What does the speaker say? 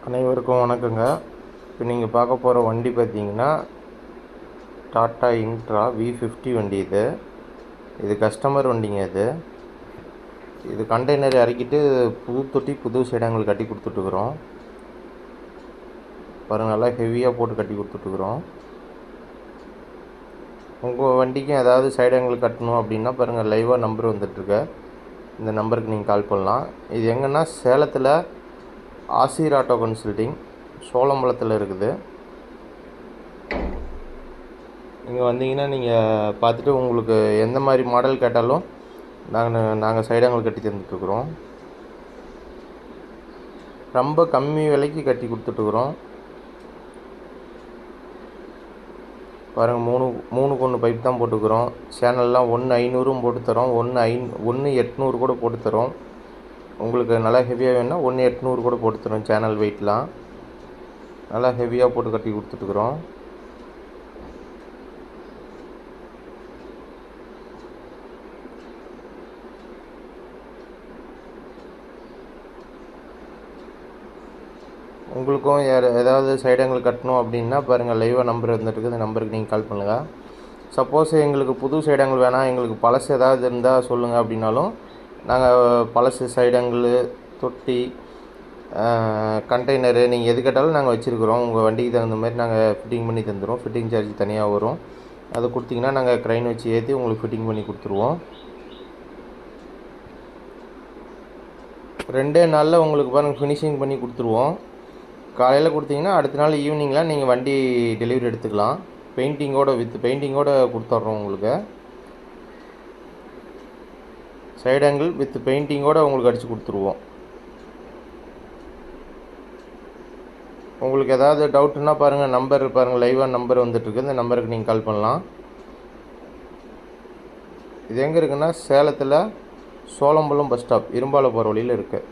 அனைவருக்கும் வணக்கங்க. இப்போ நீங்கள் பார்க்க போகிற வண்டி பார்த்தீங்கன்னா டாட்டா இன்ட்ரா V50 வண்டி. இது கஸ்டமர் வண்டிங்க. இது கண்டெய்னர் இறக்கிட்டு புது தொட்டி புது சைடாங்கல் கட்டி கொடுத்துட்ருக்குறோம். பாருங்கள், நல்லா ஹெவியாக போட்டு கட்டி கொடுத்துட்ருக்குறோம். உங்கள் வண்டிக்கும் ஏதாவது சைடாங்கல் கட்டணும் அப்படின்னா பாருங்கள், லைவாக நம்பர் வந்துட்டுருக்கு. இந்த நம்பருக்கு நீங்கள் கால் பண்ணலாம். இது எங்கன்னா சேலத்தில் ஆசிர் ஆட்டோ கன்சல்டிங் சோளம்பலத்தில் இருக்குது. நீங்கள் வந்தீங்கன்னா நீங்கள் பார்த்துட்டு உங்களுக்கு எந்த மாதிரி மாடல் கேட்டாலும் நாங்கள் சைடாங்கல் கட்டி தந்துட்டுருக்குறோம். ரொம்ப கம்மி விலைக்கு கட்டி கொடுத்துட்ருக்குறோம். பாருங்கள், மூணுக்கு 1 பைப் தான் போட்டுக்கிறோம். சேனல்லாம் 1,500 போட்டு தரோம், 1,800 கூட போட்டு தரோம். உங்களுக்கு நல்லா ஹெவியாக வேணுன்னா 1,800 கூட போட்டு தரோம். சேனல் வெயிட்லாம் நல்லா ஹெவியாக போட்டு கட்டி கொடுத்துட்ருக்குறோம். உங்களுக்கும் ஏதாவது சைடாங்கல் கட்டணும் அப்படின்னா பாருங்கள், லைவாக நம்பர் வந்துட்டுருக்கு. இந்த நம்பருக்கு நீங்கள் கால் பண்ணுங்கள். சப்போஸ் எங்களுக்கு புது சைடாங்கல் வேணாம், எங்களுக்கு பழசு ஏதாவது இருந்தால் சொல்லுங்கள் அப்படின்னாலும் நாங்கள் பழசு சைடாங்கல், தொட்டி, கண்டெய்னரு நீங்கள் எது கேட்டாலும் நாங்கள் வச்சுருக்குறோம். உங்கள் வண்டிக்கு தகுந்த மாதிரி நாங்கள் ஃபிட்டிங் பண்ணி தந்துடுவோம். ஃபிட்டிங் சார்ஜ் தனியாக வரும். அதை கொடுத்திங்கன்னா நாங்கள் க்ரைன் வச்சு ஏற்றி உங்களுக்கு ஃபிட்டிங் பண்ணி கொடுத்துருவோம். 2 நாளில் உங்களுக்கு பாருங்கள் ஃபினிஷிங் பண்ணி கொடுத்துருவோம். காலையில் கொடுத்தீங்கன்னா அடுத்த நாள் ஈவினிங்கில் நீங்கள் வண்டி டெலிவரி எடுத்துக்கலாம். வித் பெயிண்டிங்கோடு கொடுத்துட்றோம். உங்களுக்கு சைடாங்கிள் வித் பெயிண்டிங்கோடு உங்களுக்கு அடித்து கொடுத்துருவோம். உங்களுக்கு ஏதாவது டவுட்டுன்னா பாருங்கள், நம்பர் பாருங்கள், லைவாக நம்பர் வந்துட்டுருக்கு. இந்த நம்பருக்கு நீங்கள் கால் பண்ணலாம். இது எங்கே இருக்குன்னா சேலத்தில் சோளம்பலம் பஸ் ஸ்டாப், இரும்பாலை போகிற வழியில் இருக்குது.